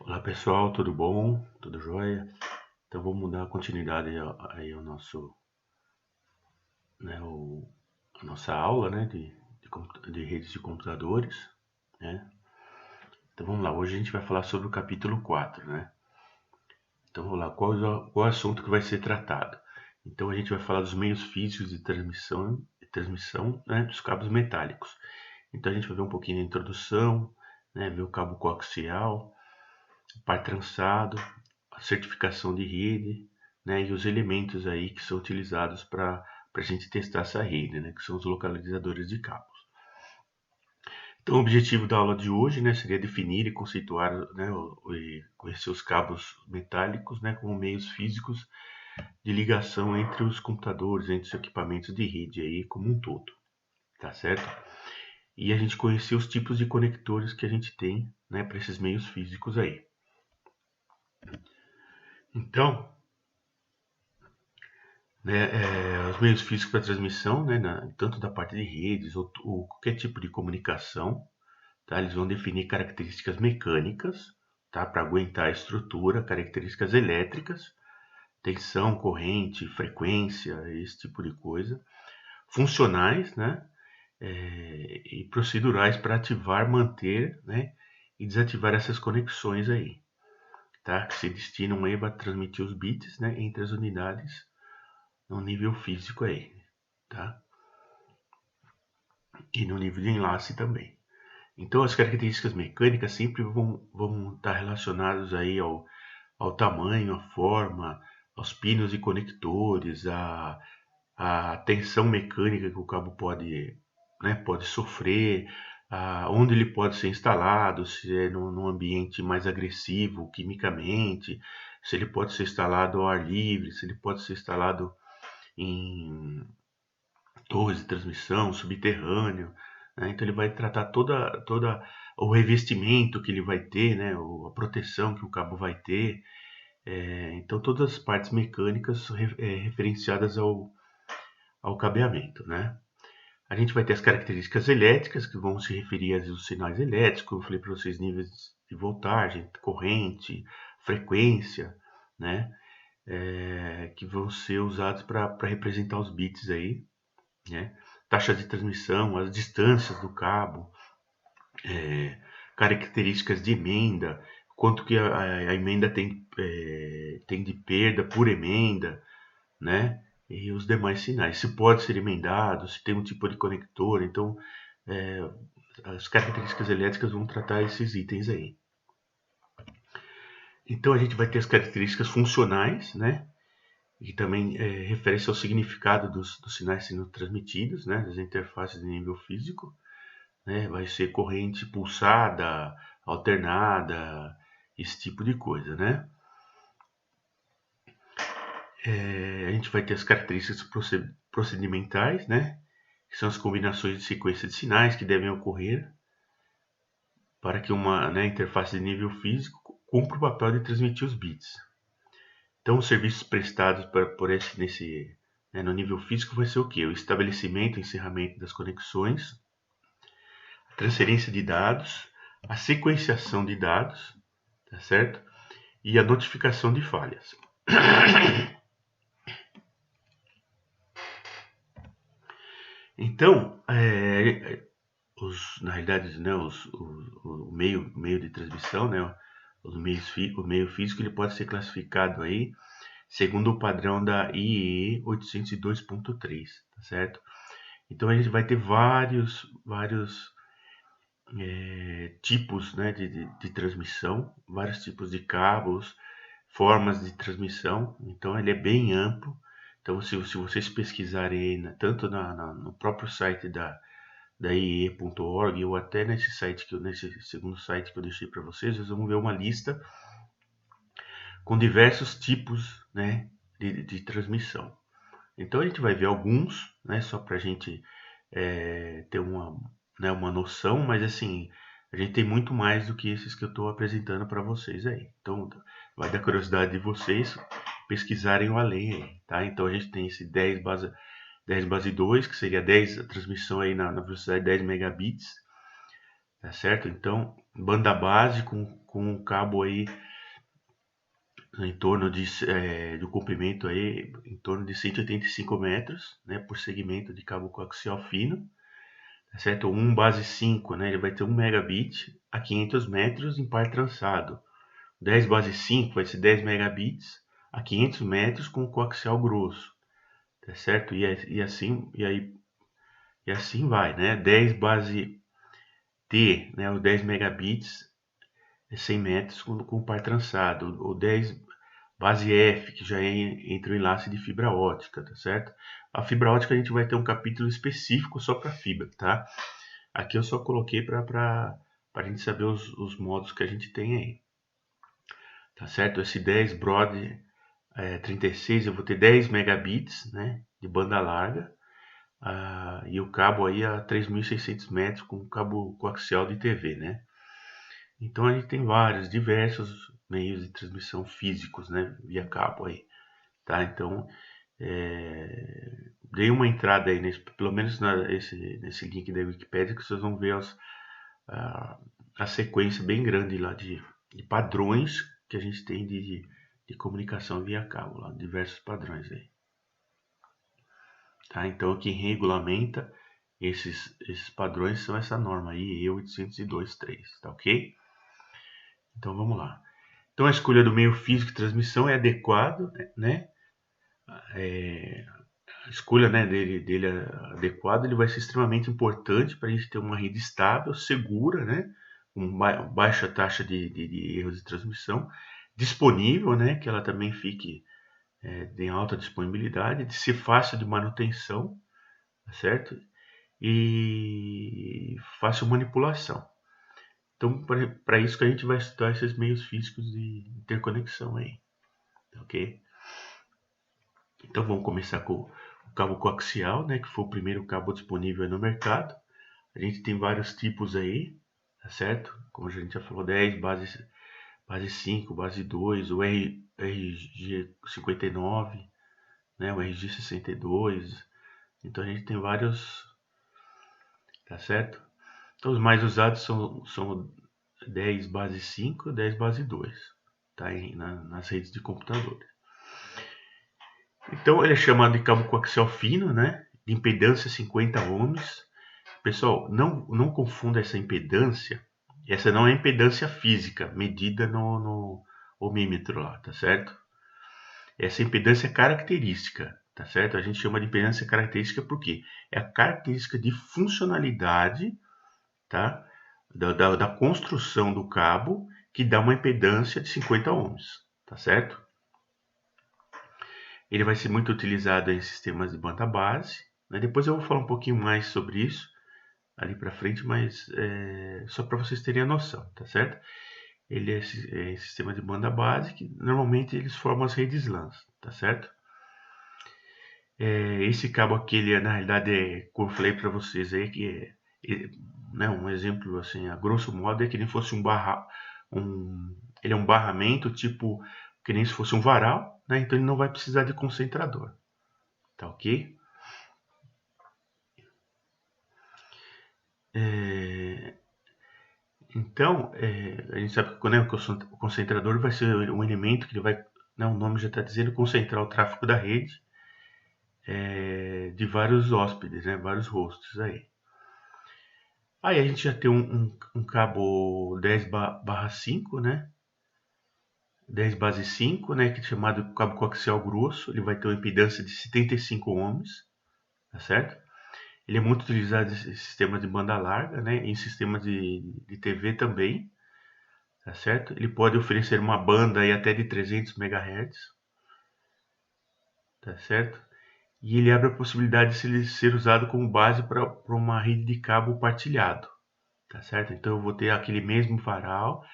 Olá pessoal, tudo bom? Tudo jóia? Então vamos dar continuidade aí ao nosso, né, a nossa aula, né, de redes de computadores, né? Então vamos lá, hoje a gente vai falar sobre o capítulo 4, né? Então vamos lá, qual é o assunto que vai ser tratado? Então a gente vai falar dos meios físicos de transmissão, né, dos cabos metálicos. Então a gente vai ver um pouquinho da introdução, né, ver o cabo coaxial, par trançado, a certificação de rede, né, e os elementos aí que são utilizados para a gente testar essa rede, né, que são os localizadores de cabos. Então, o objetivo da aula de hoje, né, seria definir e conceituar, né, e conhecer os cabos metálicos, né, como meios físicos de ligação entre os computadores, entre os equipamentos de rede aí como um todo, tá certo? E a gente conhecer os tipos de conectores que a gente tem, né, para esses meios físicos aí. Então, né, os meios físicos para transmissão, né, tanto da parte de redes ou qualquer tipo de comunicação, tá, eles vão definir características mecânicas, tá, para aguentar a estrutura, características elétricas, tensão, corrente, frequência, esse tipo de coisa, funcionais, né, e procedurais para ativar, manter, né, e desativar essas conexões aí, tá, que se destinam aí para transmitir os bits, né, entre as unidades no nível físico aí, tá? E no nível de enlace também. Então, as características mecânicas sempre vão estar relacionadas aí ao tamanho, à forma, aos pinos e conectores, à tensão mecânica que o cabo pode, né, pode sofrer, onde ele pode ser instalado, se é num ambiente mais agressivo quimicamente, se ele pode ser instalado ao ar livre, se ele pode ser instalado em torres de transmissão, subterrâneo, né? Então ele vai tratar toda o revestimento que ele vai ter, né? A proteção que o cabo vai ter. Então todas as partes mecânicas referenciadas ao cabeamento, né? A gente vai ter as características elétricas que vão se referir aos sinais elétricos, como eu falei para vocês, níveis de voltagem, corrente, frequência, né? Que vão ser usados para representar os bits aí, né? Taxa de transmissão, as distâncias do cabo, características de emenda, quanto que a emenda tem de perda por emenda, né? E os demais sinais. Se pode ser emendado, se tem um tipo de conector. Então, é, as características elétricas vão tratar esses itens aí. Então, a gente vai ter as características funcionais, né? Que também refere-se ao significado dos sinais sendo transmitidos, né? Das interfaces de nível físico. Né? Vai ser corrente pulsada, alternada, esse tipo de coisa, né? A gente vai ter as características procedimentais, né? Que são as combinações de sequência de sinais que devem ocorrer para que uma, né, interface de nível físico cumpra o papel de transmitir os bits. Então, os serviços prestados né, no nível físico vai ser o quê? O estabelecimento e encerramento das conexões, a transferência de dados, a sequenciação de dados, tá certo? E a notificação de falhas. Então, na realidade, né, o meio de transmissão, né, o meio físico, ele pode ser classificado aí segundo o padrão da IEE 802.3, tá certo? Então a gente vai ter vários tipos, né, de transmissão, vários tipos de cabos, formas de transmissão. Então ele é bem amplo. Então se vocês pesquisarem aí, tanto no próprio site da IE.org ou até nesse segundo site que eu deixei para vocês vão ver uma lista com diversos tipos, né, de transmissão. Então a gente vai ver alguns, né, só para a gente ter uma noção, mas assim, a gente tem muito mais do que esses que eu estou apresentando para vocês aí. Então vai dar curiosidade de vocês pesquisarem o além aí, tá? Então a gente tem esse 10 base 2, que seria 10 a transmissão aí na velocidade de 10 megabits, tá certo? Então, banda base com com um cabo aí em torno do comprimento aí, em torno de 185 metros, né, por segmento de cabo coaxial fino, tá certo? Um base 5, né, ele vai ter 1 megabit a 500 metros em par trançado. 10 base 5 vai ser 10 megabits a 500 metros com coaxial grosso, tá certo? E assim vai, né? 10 base T, né, os 10 megabits 100 metros com par trançado, ou 10 base F, que já entra o enlace de fibra ótica, tá certo? A fibra ótica a gente vai ter um capítulo específico só para fibra, tá? Aqui eu só coloquei para a gente saber os modos que a gente tem aí, tá certo? Esse 10 Broad 36 eu vou ter 10 megabits, né, de banda larga, e o cabo aí a 3.600 metros com cabo coaxial de TV, né? Então a gente tem diversos meios de transmissão físicos, né, via cabo aí, tá? Então dei uma entrada aí pelo menos nesse link da Wikipedia, que vocês vão ver a sequência bem grande lá de padrões que a gente tem de comunicação via cabo, lá, diversos padrões aí. Tá? Então quem regulamenta esses padrões são essa norma aí, E802.3, tá ok? Então vamos lá. Então a escolha do meio físico de transmissão é adequado, né? A escolha, né, dele adequado, ele vai ser extremamente importante para a gente ter uma rede estável, segura, né, com baixa taxa de erros de transmissão, disponível, né, que ela também fique em alta disponibilidade, de ser fácil de manutenção, tá certo? E fácil manipulação. Então, para isso que a gente vai estudar esses meios físicos de interconexão aí, ok? Então vamos começar com o cabo coaxial, né, que foi o primeiro cabo disponível no mercado. A gente tem vários tipos aí, tá certo? Como a gente já falou, 10, base 5, base 2, o RG59, né, o RG62. Então a gente tem vários, tá certo? Então os mais usados são 10 base 5 e 10 base 2, tá? Nas redes de computadores. Então ele é chamado de cabo coaxial fino, né? De impedância 50 ohms. Pessoal, não confunda essa impedância. Essa não é impedância física, medida no ohmímetro lá, tá certo? Essa impedância é característica, tá certo? A gente chama de impedância característica porque é a característica de funcionalidade, tá? Da construção do cabo que dá uma impedância de 50 ohms, tá certo? Ele vai ser muito utilizado em sistemas de banda base, né? Depois eu vou falar um pouquinho mais sobre isso ali para frente, mas só para vocês terem a noção, tá certo? Ele é sistema de banda base que normalmente eles formam as redes LANs, tá certo? Esse cabo aqui, ele na realidade como eu falei para vocês aí, que né, um exemplo assim, a grosso modo é que nem fosse ele é um barramento tipo que nem se fosse um varal, né? Então ele não vai precisar de concentrador, tá ok? Então, a gente sabe que, né, o concentrador vai ser um elemento que ele vai, né, o nome já está dizendo, concentrar o tráfego da rede de vários hóspedes, né, vários hosts aí. Aí a gente já tem um cabo 10/5, né, 10 base 5, né, que é chamado cabo coaxial grosso, ele vai ter uma impedância de 75 ohms, tá certo? Ele é muito utilizado em sistemas de banda larga, né, em sistemas de TV também, tá certo? Ele pode oferecer uma banda aí até de 300 MHz, tá certo? E ele abre a possibilidade de ele ser usado como base para uma rede de cabo partilhado, tá certo? Então eu vou ter aquele mesmo varal,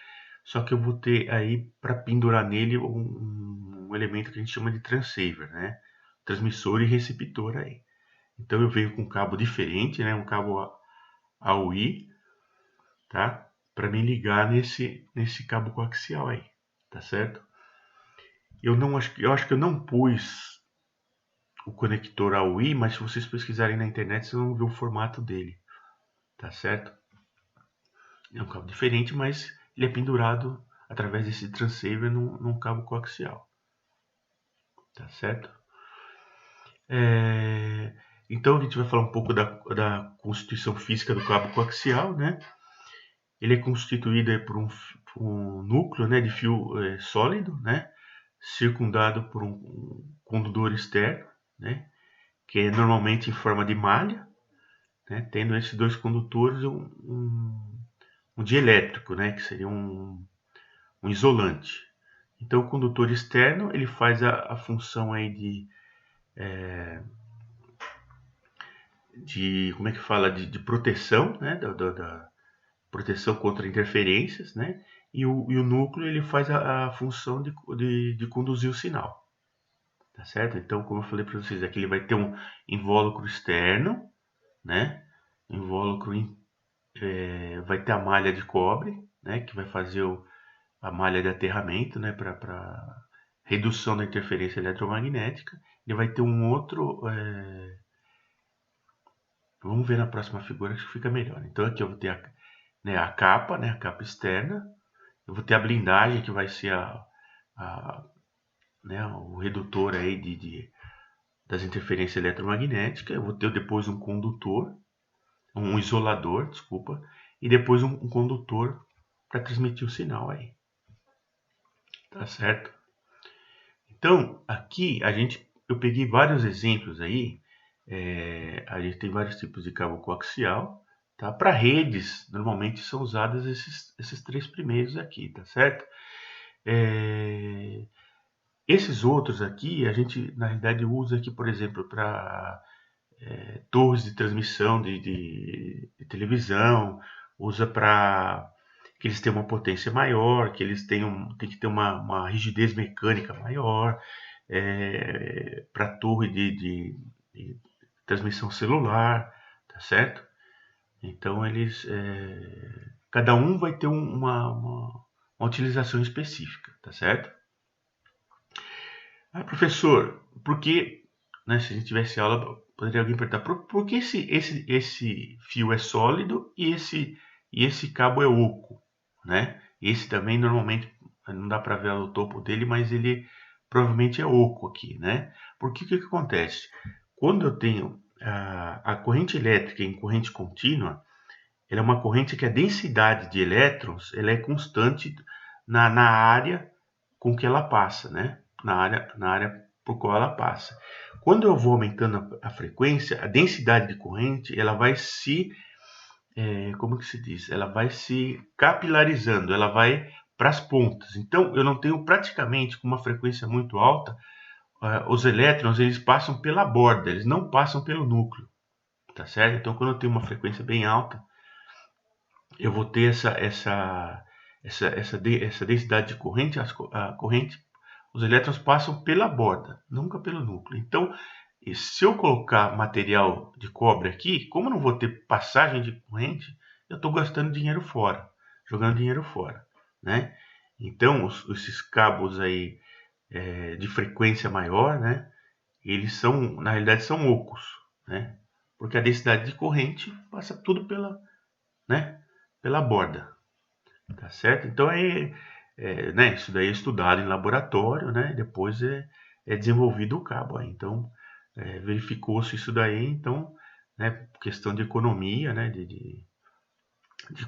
só que eu vou ter aí para pendurar nele um elemento que a gente chama de transceiver, né? Transmissor e receptor aí. Então eu venho com um cabo diferente, né? Um cabo AUI, tá? Para me ligar nesse cabo coaxial aí, tá certo? Eu acho que eu não pus o conector AUI, mas se vocês pesquisarem na internet, vocês vão ver o formato dele, tá certo? É um cabo diferente, mas ele é pendurado através desse transceiver num cabo coaxial, tá certo? Então a gente vai falar um pouco da constituição física do cabo coaxial, né? Ele é constituído por um núcleo, né, de fio sólido, né, circundado por um condutor externo, né, que é normalmente em forma de malha, né, tendo esses dois condutores um dielétrico, né, que seria um isolante. Então o condutor externo ele faz a função aí de como é que fala, de proteção, né, da proteção contra interferências, né, e o núcleo ele faz a função de conduzir o sinal, tá certo? Então, como eu falei para vocês, aqui ele vai ter um invólucro externo, né, invólucro vai ter a malha de cobre, né, que vai fazer a malha de aterramento, né, para redução da interferência eletromagnética. Ele vai ter um outro, vamos ver na próxima figura que fica melhor. Então aqui eu vou ter a capa, né, a capa externa. Eu vou ter a blindagem que vai ser né, o redutor aí das interferências eletromagnéticas. Eu vou ter depois um condutor, um isolador, desculpa, e depois um condutor para transmitir o sinal aí. Tá certo? Então, aqui eu peguei vários exemplos aí. A gente tem vários tipos de cabo coaxial. Tá? Para redes, normalmente são usados esses três primeiros aqui, tá certo? Esses outros aqui, a gente, na realidade, usa aqui, por exemplo, para torres de transmissão de televisão, usa para que eles tenham uma potência maior, que eles tem que ter uma rigidez mecânica maior, para torre de transmissão celular, tá certo? Então cada um vai ter uma utilização específica, tá certo? Professor, por que, né, se a gente tivesse aula, poderia alguém perguntar, por que esse fio é sólido e esse cabo é oco, né? Esse também normalmente não dá para ver o topo dele, mas ele provavelmente é oco aqui, né? Porque o que acontece? Quando eu tenho a corrente elétrica em corrente contínua, ela é uma corrente que a densidade de elétrons ela é constante na área com que ela passa, né? Na área por qual ela passa. Quando eu vou aumentando a frequência, a densidade de corrente ela vai como que se diz? Ela vai se capilarizando, ela vai para as pontas. Então eu não tenho praticamente com uma frequência muito alta, os elétrons eles passam pela borda, eles não passam pelo núcleo, tá certo? Então quando eu tenho uma frequência bem alta, eu vou ter essa densidade de corrente, a corrente, os elétrons passam pela borda, nunca pelo núcleo. Então, se eu colocar material de cobre aqui, como eu não vou ter passagem de corrente, eu estou gastando dinheiro fora, jogando dinheiro fora, né? Então, esses cabos aí de frequência maior, né? Eles são, na realidade, são ocos, né? Porque a densidade de corrente passa tudo né, pela borda, tá certo? Então né, isso daí é estudado em laboratório, né? Depois é desenvolvido o cabo aí. Então verificou-se isso daí, então, né, questão de economia, né, de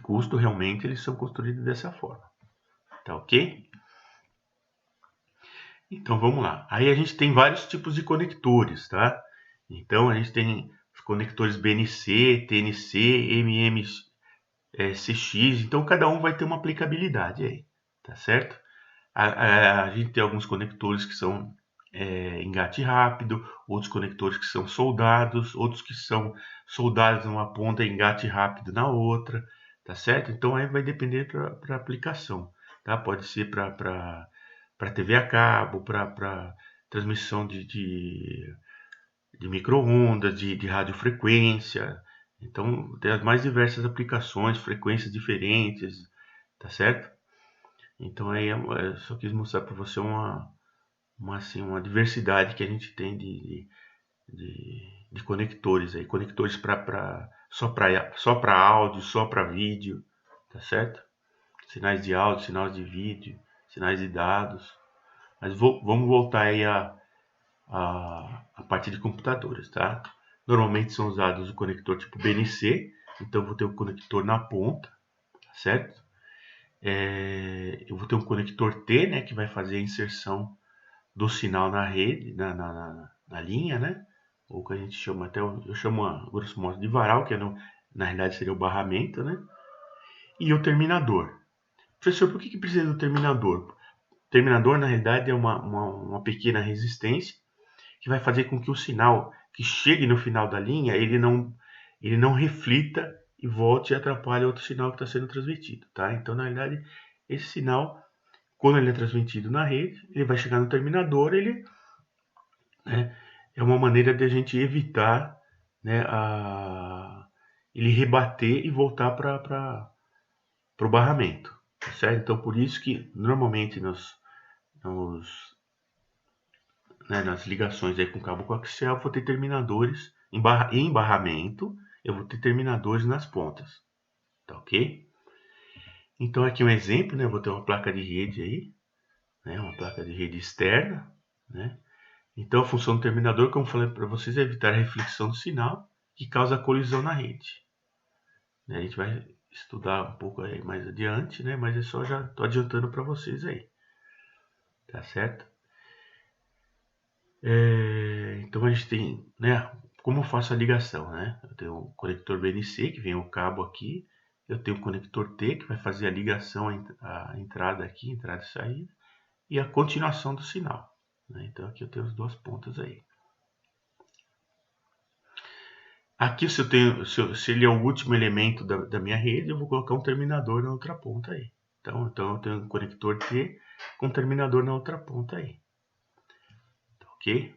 custo, realmente eles são construídos dessa forma, tá ok? Então vamos lá. Aí a gente tem vários tipos de conectores, tá? Então a gente tem os conectores BNC, TNC, CX, então cada um vai ter uma aplicabilidade aí, tá certo? A gente tem alguns conectores que são engate rápido, outros conectores que são soldados, outros que são soldados numa ponta e engate rápido na outra, tá certo? Então aí vai depender para aplicação, tá? Pode ser para TV a cabo, para transmissão de micro-ondas, de radiofrequência. Então, tem as mais diversas aplicações, frequências diferentes, tá certo? Então, aí eu só quis mostrar para você assim, uma diversidade que a gente tem de conectores aí. Conectores só para áudio, só para vídeo, tá certo? sinais de áudio, sinais de vídeo, sinais de dados. Mas vamos voltar aí a parte de computadores, tá? Normalmente são usados o conector tipo BNC, então eu vou ter o conector na ponta, certo? Eu vou ter um conector T, né, que vai fazer a inserção do sinal na rede, na linha, né? Ou que a gente chama até, eu chamo a grosso modo de varal, que na realidade seria o barramento, né? E o terminador. Professor, por que precisa do terminador? O terminador, na realidade, é uma pequena resistência que vai fazer com que o sinal que chegue no final da linha, ele não reflita e volte e atrapalhe outro sinal que está sendo transmitido, tá? Então, na realidade, esse sinal, quando ele é transmitido na rede, ele vai chegar no terminador, né, é uma maneira de a gente evitar, né, ele rebater e voltar para o barramento, certo? Então, por isso que normalmente nas ligações aí com cabo coaxial, eu vou ter terminadores em barramento, eu vou ter terminadores nas pontas, tá ok? Então aqui um exemplo, né? Eu vou ter uma placa de rede aí, né? Uma placa de rede externa, né? Então a função do terminador, como eu falei para vocês, é evitar a reflexão do sinal que causa colisão na rede. A gente vai estudar um pouco aí mais adiante, né? Mas é só já tô adiantando para vocês aí, tá certo? Então a gente tem, né? Como eu faço a ligação, né? Eu tenho o conector BNC, que vem o cabo aqui. Eu tenho o conector T, que vai fazer a ligação, a entrada aqui, entrada e saída. E a continuação do sinal, né? Então aqui eu tenho as duas pontas aí. Aqui se ele é o último elemento da minha rede, eu vou colocar um terminador na outra ponta aí. Então eu tenho um conector T com terminador na outra ponta aí. Ok?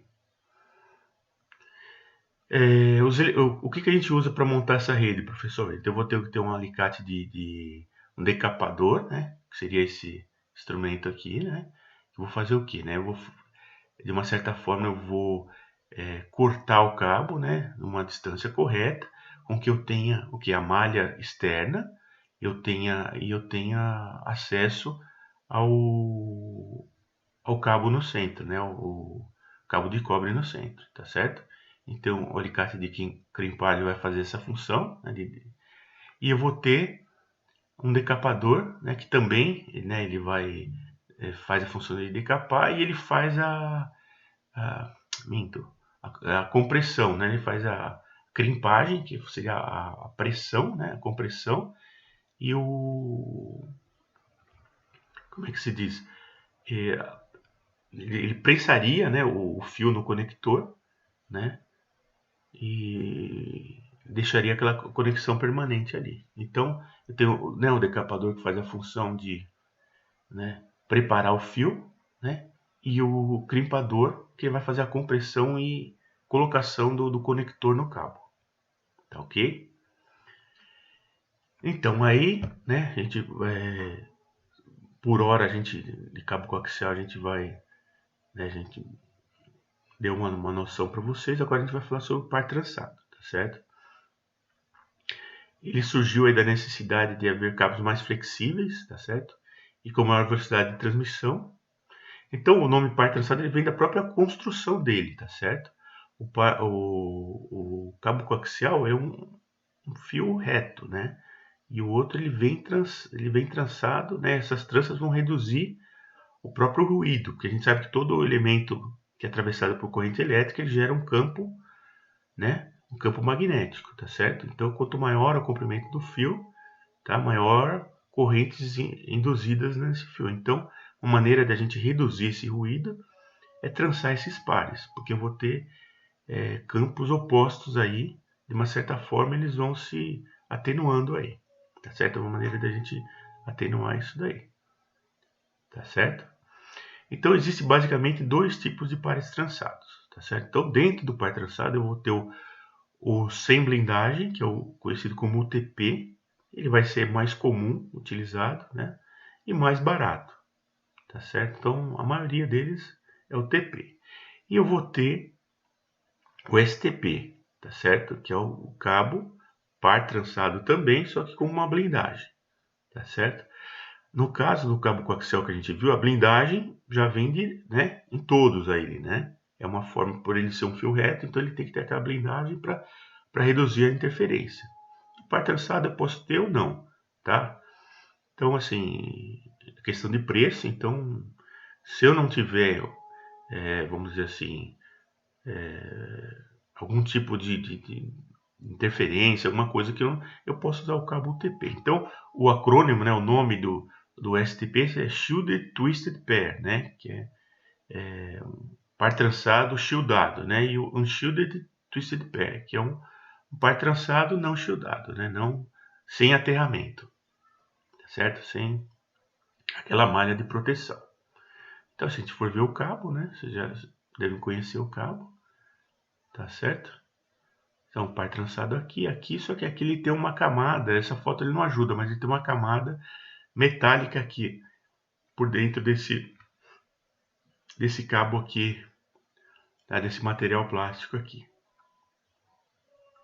O que a gente usa para montar essa rede, professor? Então eu vou ter que ter um alicate um decapador, né? Que seria esse instrumento aqui, né? Eu vou fazer o quê, né? De uma certa forma, eu vou cortar o cabo, né? Numa distância correta, com que eu tenha o que a malha externa, eu tenha acesso ao cabo no centro, né? O cabo de cobre no centro, tá certo? Então, o alicate de crimpar ele vai fazer essa função, né, e eu vou ter um decapador, né, que também, né, ele faz a função de decapar e ele faz a, minto, a compressão, né? Ele faz a crimpagem, que seria a pressão, né? A compressão e como é que se diz? Ele pressaria, né, o fio no conector, né? E deixaria aquela conexão permanente ali. Então, eu tenho, né, o decapador que faz a função de, né, preparar o fio, né, e o crimpador que vai fazer a compressão e colocação do conector no cabo. Tá ok? Então aí, né, a gente por hora de cabo coaxial a gente vai, né, a gente deu uma noção para vocês. Agora a gente vai falar sobre o par trançado, tá certo? Ele surgiu aí da necessidade de haver cabos mais flexíveis, tá certo? E com maior velocidade de transmissão. Então o nome par trançado ele vem da própria construção dele, tá certo? O cabo coaxial é um fio reto, né? E o outro ele vem trançado, né? Essas tranças vão reduzir o próprio ruído, porque a gente sabe que todo elemento que é atravessado por corrente elétrica ele gera um campo, né? Um campo magnético, tá certo? Então quanto maior o comprimento do fio, tá? Maior correntes induzidas nesse fio. Então uma maneira da gente reduzir esse ruído é trançar esses pares, porque eu vou ter campos opostos aí, de uma certa forma eles vão se atenuando aí, tá certo? É uma maneira da gente atenuar isso daí, tá certo? Então existe basicamente dois tipos de pares trançados, tá certo? Então dentro do par trançado eu vou ter o sem blindagem, que é o conhecido como UTP, ele vai ser mais comum utilizado, né? E mais barato, tá certo? Então a maioria deles é o TP. E eu vou ter o STP, tá certo? Que é o cabo par trançado também, só que com uma blindagem, tá certo? No caso do cabo coaxial que a gente viu, a blindagem já vem né, em todos aí, né? É uma forma, por ele ser um fio reto, então ele tem que ter aquela blindagem para reduzir a interferência. O par trançado eu posso ter ou não, tá? Então, assim, questão de preço, então, se eu não tiver, vamos dizer assim, algum tipo de interferência, alguma coisa que eu posso usar o cabo UTP. Então, o acrônimo, né, o nome do STP é Shielded Twisted Pair, né, que é par trançado shieldado, né, e o Unshielded Twisted Pair, que é um par trançado não shieldado, né, não, sem aterramento, tá certo? Sem aquela malha de proteção. Então, se a gente for ver o cabo, né, vocês já devem conhecer o cabo, tá certo? Então, par trançado aqui, só que aqui ele tem uma camada, essa foto ele não ajuda, mas ele tem uma camada metálica aqui, por dentro desse cabo aqui, tá? Desse material plástico aqui,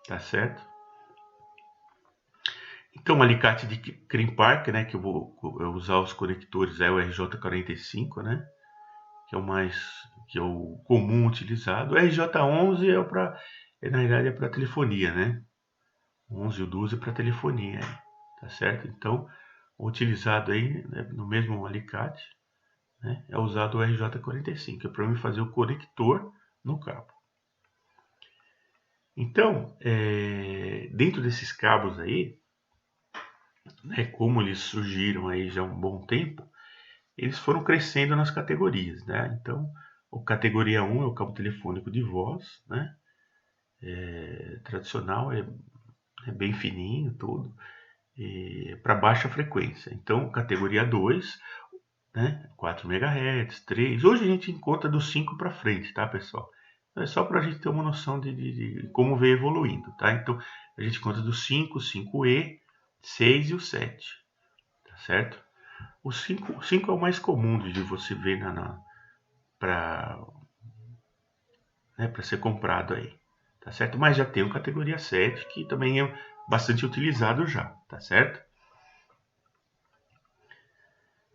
tá certo? Então, o alicate de Crimpar, né, que eu vou usar os conectores, é o RJ45, né, que é o comum utilizado. O RJ11 na realidade é para telefonia, né? 11 e o 12 é para telefonia, tá certo? Então, utilizado aí, né, no mesmo alicate, né, é usado o RJ45, é para mim fazer o conector no cabo. Então, dentro desses cabos aí, né, como eles surgiram aí já há um bom tempo, eles foram crescendo nas categorias, né? Então, o categoria 1 é o cabo telefônico de voz, né? Tradicional, é bem fininho, tudo, para baixa frequência. Então, categoria 2, né? 4 MHz, 3. Hoje a gente encontra do 5 para frente, tá, pessoal? É só para a gente ter uma noção de como vem evoluindo, tá? Então, a gente encontra do 5, 5E, 6 e o 7, tá certo? O 5 é o mais comum de você ver para ser comprado aí, tá certo? Mas já tem o categoria 7, que também é bastante utilizado já, tá certo?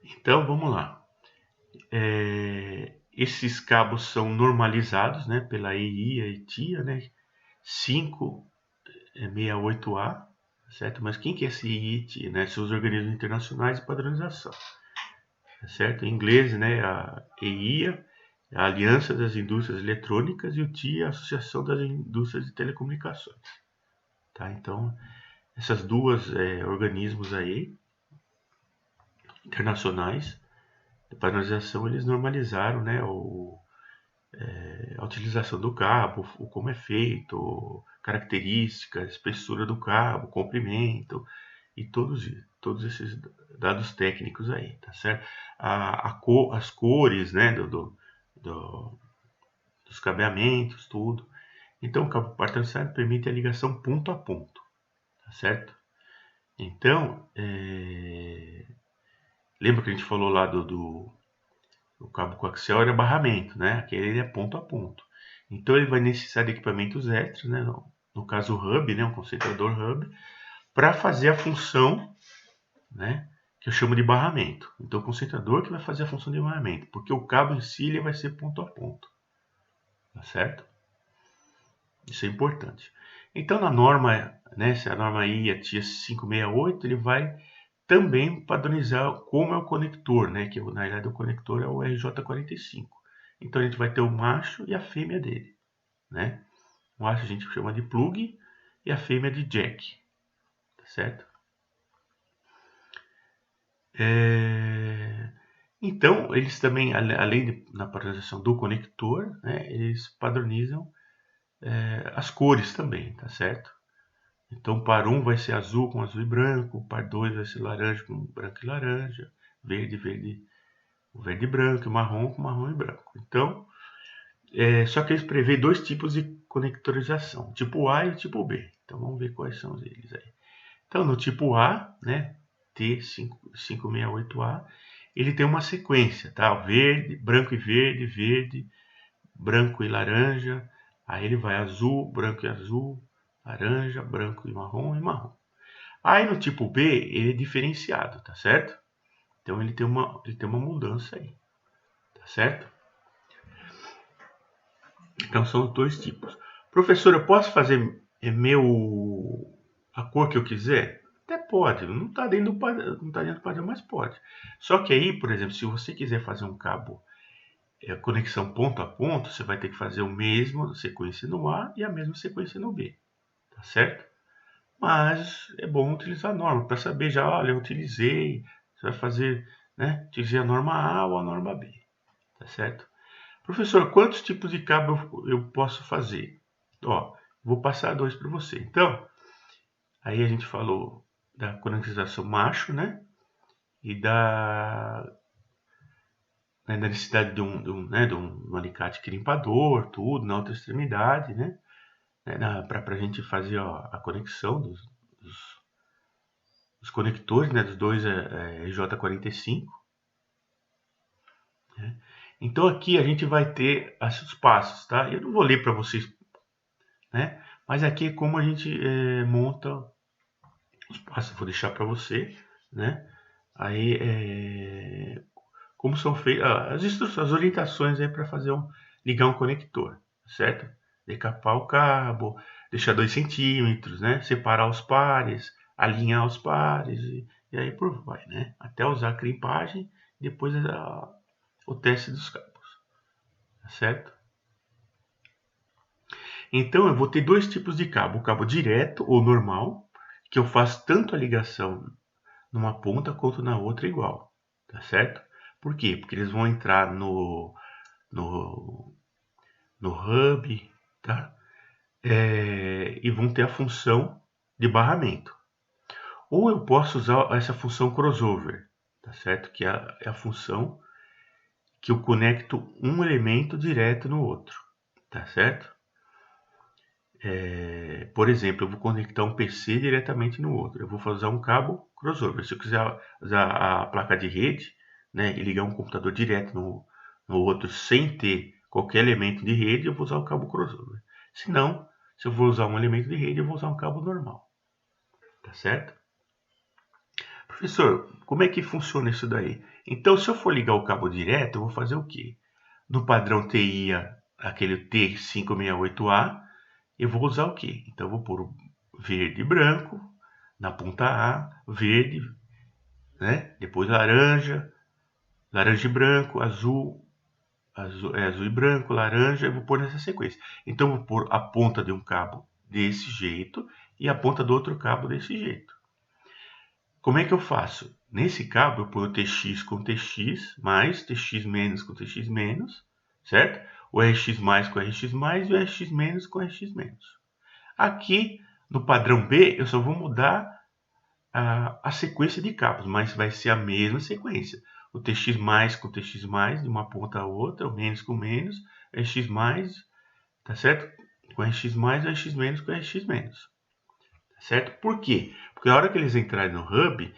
Então, vamos lá. Esses cabos são normalizados, né, pela EI, a ETIA, né, 568A, certo? Mas quem que é esse EIT, né? São os organismos internacionais de padronização, tá certo? Em inglês, né, a EIA, a Aliança das Indústrias Eletrônicas, e o TIA, a Associação das Indústrias de Telecomunicações, tá? Então, essas duas organismos aí, internacionais, de padronização, eles normalizaram, né, a utilização do cabo, como é feito, características, espessura do cabo, comprimento e todos esses dados técnicos aí, tá certo? As cores, né, dos cabeamentos, tudo. Então, o cabo par trançado permite a ligação ponto a ponto, tá certo? Então, lembra que a gente falou lá o cabo coaxial era barramento, né? Aquele é ponto a ponto. Então ele vai necessitar de equipamentos extras, né? No caso o hub, né? Um concentrador hub, para fazer a função, né? Que eu chamo de barramento. Então o concentrador que vai fazer a função de barramento, porque o cabo em si ele vai ser ponto a ponto, tá certo? Isso é importante. Então na norma, né? Se a norma IA TIA 568, ele vai também padronizar como é o conector, né? Que na realidade o conector é o RJ45. Então a gente vai ter o macho e a fêmea dele, né? O macho a gente chama de plug e a fêmea de jack, tá certo? Então eles também, além na padronização do conector, né? Eles padronizam as cores também, tá certo? Então par 1 vai ser azul com azul e branco, par 2 vai ser laranja com branco e laranja, verde, verde e branco, e marrom com marrom e branco. Então, só que eles prevêem dois tipos de conectorização, tipo A e o tipo B. Então vamos ver quais são eles aí. Então no tipo A, né, T568A, ele tem uma sequência, tá? Verde, branco e verde, verde, branco e laranja. Aí ele vai azul, branco e azul, laranja, branco e marrom e marrom. Aí no tipo B, ele é diferenciado, tá certo? Então ele tem uma mudança aí, tá certo? Então são os dois tipos. Professor, eu posso fazer a cor que eu quiser? Até pode, não está dentro do padrão, mas pode. Só que aí, por exemplo, se você quiser fazer um cabo conexão ponto a ponto, você vai ter que fazer o mesmo sequência no A e a mesma sequência no B, tá certo? Mas é bom utilizar a norma para saber já, olha, eu utilizei, você vai fazer, né? Utilizei a norma A ou a norma B, tá certo? Professor, quantos tipos de cabo eu posso fazer? Ó, vou passar dois para você. Então, aí a gente falou da conectização macho, né? E da necessidade de um alicate crimpador, tudo, na outra extremidade, né? Para a gente fazer a conexão dos conectores, né? Dos dois RJ45. Né? Então aqui a gente vai ter os passos, tá? Eu não vou ler para vocês, né? Mas aqui é como a gente monta os passos. Vou deixar para você, né? Aí como são feitas as orientações aí para ligar um conector, certo? Decapar o cabo, deixar 2 centímetros, né? Separar os pares, alinhar os pares e aí por vai, né? Até usar a crimpagem, depois o teste dos cabos, tá certo? Então eu vou ter dois tipos de cabo, o cabo direto ou normal, que eu faço tanto a ligação numa ponta quanto na outra igual, tá certo? Por quê? Porque eles vão entrar no, no hub, tá? E vão ter a função de barramento. Ou eu posso usar essa função crossover, tá certo? Que é a função que eu conecto um elemento direto no outro, tá certo? Por exemplo, eu vou conectar um PC diretamente no outro. Eu vou usar um cabo crossover. Se eu quiser usar a placa de rede, né, e ligar um computador direto no outro sem ter qualquer elemento de rede, eu vou usar o cabo crossover. Se não, se eu vou usar um elemento de rede, eu vou usar um cabo normal. Tá certo? Professor, como é que funciona isso daí? Então, se eu for ligar o cabo direto, eu vou fazer o quê? No padrão TIA, aquele T568A, eu vou usar o quê? Então, eu vou pôr o verde e branco na ponta A, verde, né? Depois laranja, laranja e branco, azul e branco, laranja, eu vou pôr nessa sequência. Então, eu vou pôr a ponta de um cabo desse jeito e a ponta do outro cabo desse jeito. Como é que eu faço? Nesse cabo, eu ponho TX com TX mais, TX menos com TX menos, certo? O RX mais com RX mais e o RX menos com RX menos. Aqui, no padrão B, eu só vou mudar a sequência de cabos, mas vai ser a mesma sequência. O TX mais com TX mais, de uma ponta a outra, o menos com menos, RX mais, tá certo? Com RX mais, o RX menos com RX menos. Tá certo? Por quê? Porque a hora que eles entrarem no hub,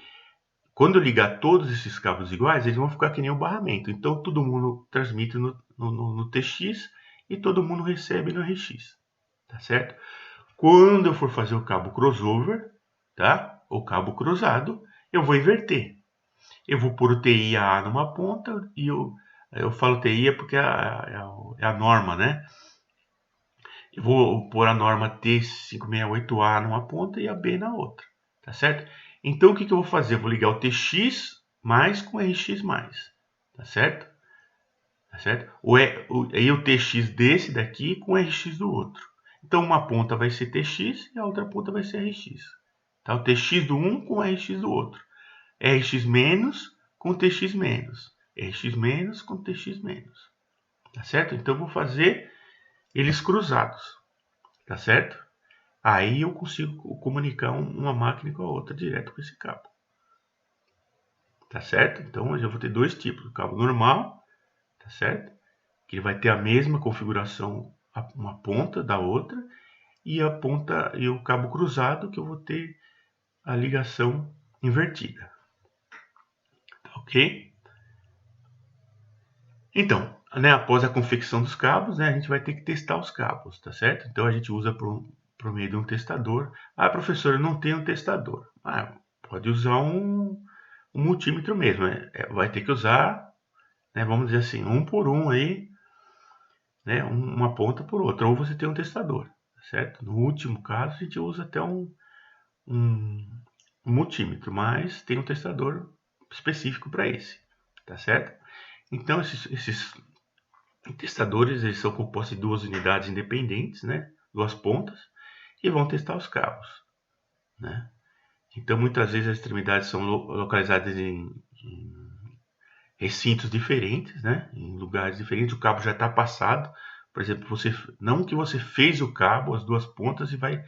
quando eu ligar todos esses cabos iguais, eles vão ficar que nem o barramento. Então todo mundo transmite no TX e todo mundo recebe no RX. Tá certo? Quando eu for fazer o cabo crossover, tá? O cabo cruzado, eu vou inverter. Eu vou pôr o TIA numa ponta e eu falo TIA porque é a norma, né? Eu vou pôr a norma T568A numa ponta e a B na outra, tá certo? Então o que eu vou fazer? Eu vou ligar o TX mais com o RX mais, tá certo? Tá certo? Aí o TX desse daqui com o RX do outro. Então uma ponta vai ser TX e a outra ponta vai ser RX. Tá? O TX do um com o RX do outro. RX menos com TX menos. RX menos com TX menos. Tá certo? Então eu vou fazer eles cruzados. Tá certo? Aí eu consigo comunicar uma máquina com a outra direto com esse cabo. Tá certo? Então eu já vou ter dois tipos. O cabo normal, tá certo? Que vai ter a mesma configuração, uma ponta da outra, e a ponta e o cabo cruzado, que eu vou ter a ligação invertida. Tá ok? Então, né, após a confecção dos cabos, né, a gente vai ter que testar os cabos, tá certo? Então a gente usa por meio de um testador. Ah, professor, eu não tenho um testador. Pode usar um o multímetro mesmo, vai ter que usar, né, vamos dizer assim, um por um aí, né, uma ponta por outra, ou você tem um testador, certo? No último caso, a gente usa até um multímetro, mas tem um testador específico para esse, tá certo? Então, esses testadores, eles são compostos de duas unidades independentes, né, duas pontas, e vão testar os cabos, né? Então, muitas vezes as extremidades são localizadas em recintos diferentes, né? Em lugares diferentes. O cabo já está passado. Por exemplo, não que você fez o cabo, as duas pontas e vai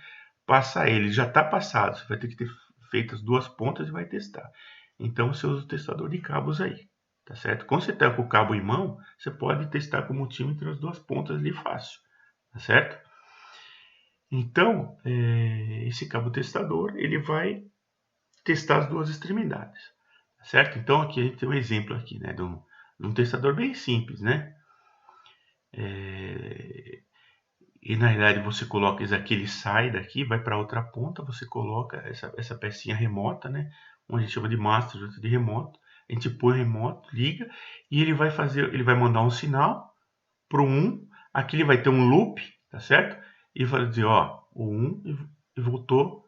passar ele. Já está passado. Você vai ter que ter feito as duas pontas e vai testar. Então, você usa o testador de cabos aí, tá certo? Quando você está com o cabo em mão, você pode testar com o multímetro as duas pontas ali fácil, tá certo? Então, esse cabo testador, ele vai testar as duas extremidades, certo? Então aqui a gente tem um exemplo aqui, né, de um testador bem simples, né? E na realidade você coloca isso aqui, ele sai daqui, vai para outra ponta, você coloca essa pecinha remota, né? Onde a gente chama de master, outra de remoto. A gente põe o remoto, liga e ele vai mandar um sinal pro 1. Aqui ele vai ter um loop, tá certo? E vai dizer, ó, o 1 e voltou,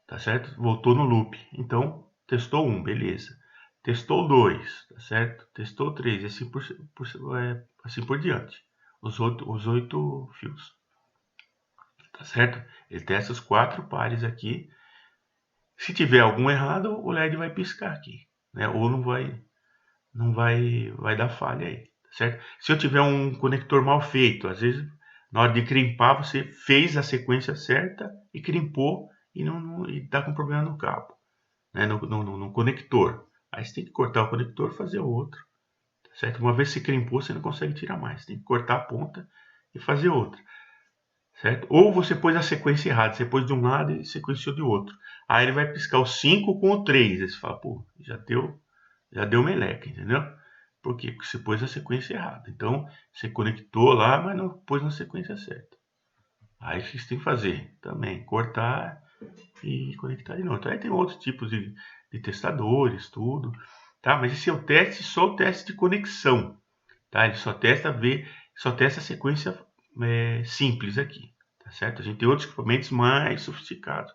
tá certo? Voltou no loop. Então, testou 1, beleza. Testou 2, tá certo? Testou 3, e assim por diante. Os 8 fios, tá certo? Ele testa os 4 pares aqui. Se tiver algum errado, o LED vai piscar aqui, né? Ou vai dar falha aí, tá certo? Se eu tiver um conector mal feito, às vezes na hora de crimpar você fez a sequência certa e crimpou e não tá com problema no cabo, né? No conector. Aí você tem que cortar o conector e fazer outro, tá certo? Uma vez que você crimpou, você não consegue tirar mais. Você tem que cortar a ponta e fazer outra, certo? Ou você pôs a sequência errada, você pôs de um lado e sequenciou de outro. Aí ele vai piscar o 5 com o 3. Aí você fala, pô, já deu meleca, entendeu? Por quê? Porque você pôs a sequência errada. Então, você conectou lá, mas não pôs na sequência certa. Aí o que você tem que fazer? Também cortar e conectar de novo. Então, aí tem outros tipos de testadores, tudo. Tá? Mas esse é o teste, só o teste de conexão. Tá? Ele só testa a sequência simples aqui. Tá certo? A gente tem outros equipamentos mais sofisticados.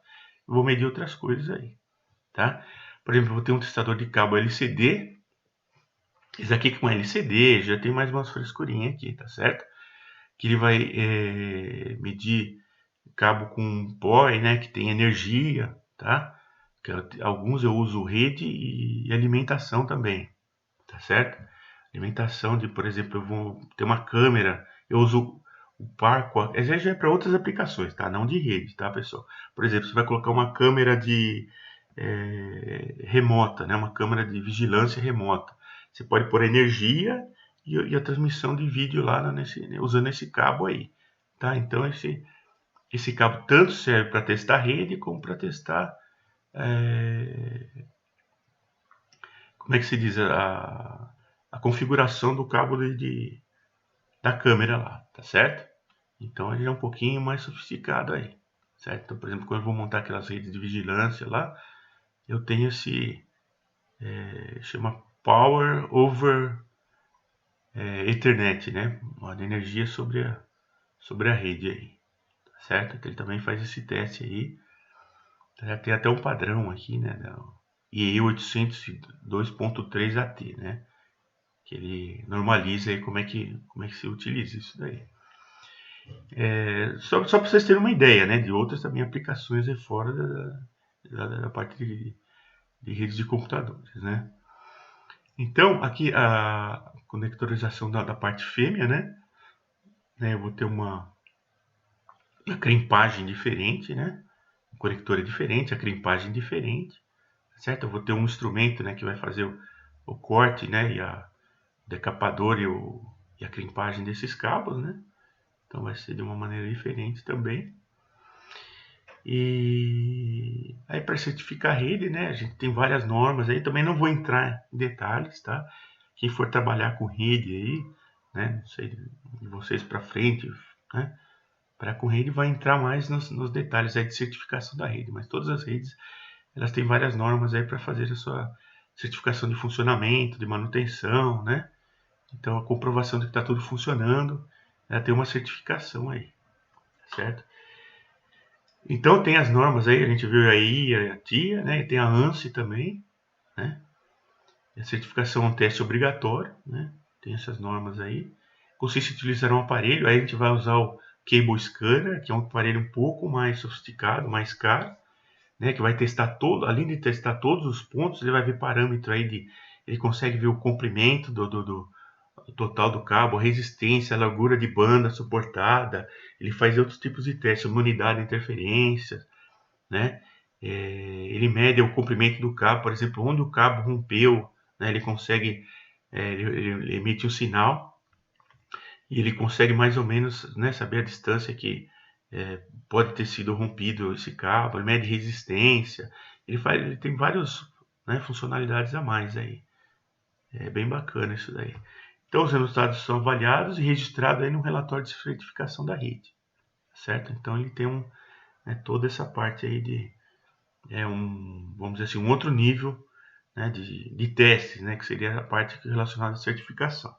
Eu vou medir outras coisas aí. Tá? Por exemplo, eu vou ter um testador de cabo LCD. Esse aqui com LCD, já tem mais umas frescurinhas aqui, tá certo? Que ele vai medir cabo com POI, né, que tem energia, tá? Alguns eu uso rede e alimentação também, tá certo? Alimentação de, por exemplo, eu vou ter uma câmera, eu uso o par, já é para outras aplicações, tá? Não de rede, tá, pessoal? Por exemplo, você vai colocar uma câmera de remota, né? Uma câmera de vigilância remota. Você pode pôr energia e a transmissão de vídeo lá usando esse cabo aí, tá? Então esse cabo tanto serve para testar rede como para testar como é que se diz a configuração do cabo da câmera lá, tá certo? Então ele é um pouquinho mais sofisticado aí, certo? Então, por exemplo, quando eu vou montar aquelas redes de vigilância lá, eu tenho esse chama Power over Ethernet, né? Uma energia sobre a rede aí, tá certo? Então, ele também faz esse teste aí. Tem até um padrão aqui, né? IE 802.3 AT, né? Que ele normaliza aí como é que se utiliza isso daí. Só para vocês terem uma ideia, né? De outras também aplicações aí fora da parte de redes de computadores, né? Então, aqui a conectorização da parte fêmea, né? Eu vou ter uma crimpagem diferente, né? O conector é diferente, a crimpagem é diferente, certo? Eu vou ter um instrumento, né, que vai fazer o corte, né, e o decapador e a crimpagem desses cabos, né? Então vai ser de uma maneira diferente também. E aí para certificar a rede, né, a gente tem várias normas aí, também não vou entrar em detalhes, tá? Quem for trabalhar com rede aí, né, não sei de vocês para frente, né? Para com rede vai entrar mais nos detalhes aí de certificação da rede, mas todas as redes elas têm várias normas aí para fazer certificação de funcionamento, de manutenção, né? Então a comprovação de que está tudo funcionando, ela tem uma certificação aí, certo? Então tem as normas aí, a gente viu aí a TIA, né? E tem a ANSI também, né? A certificação é um teste obrigatório, né? Tem essas normas aí. Consiste em utilizar um aparelho, aí a gente vai usar o Cable Scanner, que é um aparelho um pouco mais sofisticado, mais caro, né? Que vai testar todo, além de testar todos os pontos, ele vai ver parâmetro aí de, ele consegue ver o comprimento do total do cabo, a resistência, a largura de banda suportada, ele faz outros tipos de testes, imunidade a interferências, né? Ele mede o comprimento do cabo, por exemplo, onde o cabo rompeu, né? Ele consegue, ele emite um sinal e ele consegue mais ou menos, né, saber a distância que pode ter sido rompido esse cabo, ele mede resistência, ele tem várias, né, funcionalidades a mais aí. É bem bacana isso daí. Então os resultados são avaliados e registrados aí no relatório de certificação da rede, certo? Então ele tem toda essa parte aí de vamos dizer assim, um outro nível, né, de testes, né, que seria a parte relacionada à certificação.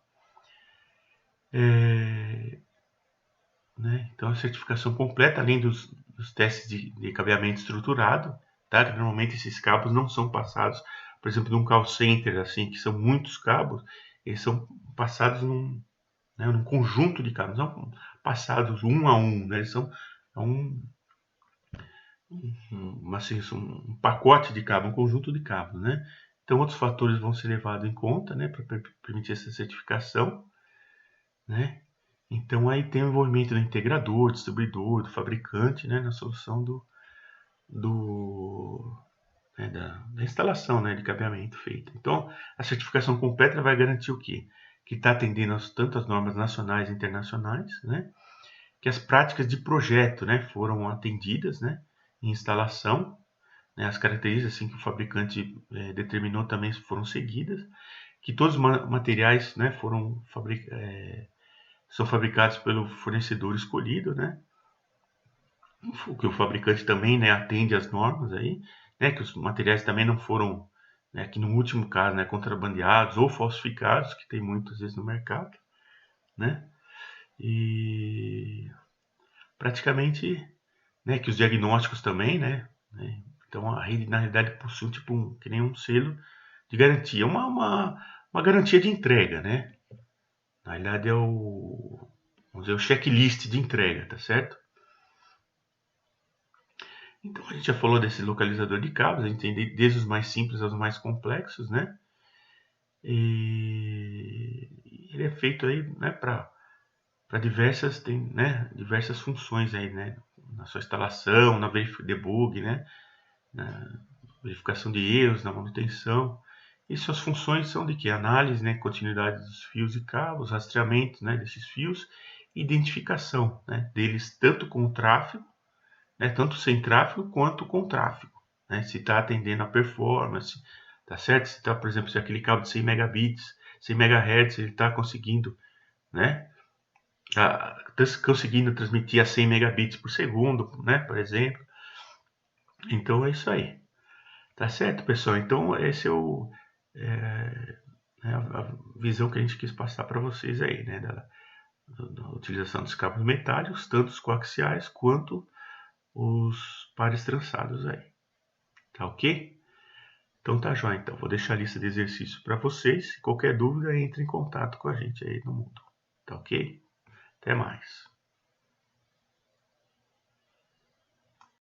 Né, então a certificação completa, além dos testes de cabeamento estruturado, tá? Que normalmente esses cabos não são passados, por exemplo, num call center, assim, que são muitos cabos, eles são passados num conjunto de cabos, não passados um a um, né? Eles são assim, um pacote de cabos, um conjunto de cabos, né? Então outros fatores vão ser levados em conta, né, para permitir essa certificação, né? Então aí tem o envolvimento do integrador, distribuidor, do fabricante, né, na solução da instalação, né, de cabeamento feita. Então a certificação completa vai garantir o quê? Que está atendendo tanto as normas nacionais e internacionais, né? Que as práticas de projeto, né, foram atendidas, né, em instalação, né, as características assim, que o fabricante determinou também foram seguidas, que todos os materiais, né, são fabricados pelo fornecedor escolhido, né, que o fabricante também, né, atende às normas aí, né, que os materiais também não foram, né, que no último caso, né, contrabandeados ou falsificados, que tem muitas vezes no mercado, né, e praticamente, né, que os diagnósticos também, né, então a rede na realidade possui tipo que nem um selo de garantia, uma garantia de entrega, né, na realidade é vamos dizer, o checklist de entrega, tá certo? Então a gente já falou desse localizador de cabos, a gente tem desde os mais simples aos mais complexos, né? E ele é feito aí, né, para diversas funções aí, né? Na sua instalação, na debug, né? Na verificação de erros, na manutenção. E suas funções são de que? Análise, né? Continuidade dos fios e cabos, rastreamento, né, desses fios, identificação, né, deles tanto com o tráfego, né, tanto sem tráfego quanto com tráfego, né, se está atendendo a performance, tá certo? Se está, por exemplo, se aquele cabo de 100 megabits, 100 MHz, ele está conseguindo, né, conseguindo transmitir a 100 megabits por segundo, né, por exemplo. Então é isso aí, tá certo, pessoal? Então esse é a visão que a gente quis passar para vocês aí, né, da utilização dos cabos metálicos, tanto os coaxiais quanto os pares trançados aí. Tá ok? Então tá jóia. Então vou deixar a lista de exercícios para vocês. Se qualquer dúvida, entre em contato com a gente aí no mundo. Tá ok? Até mais.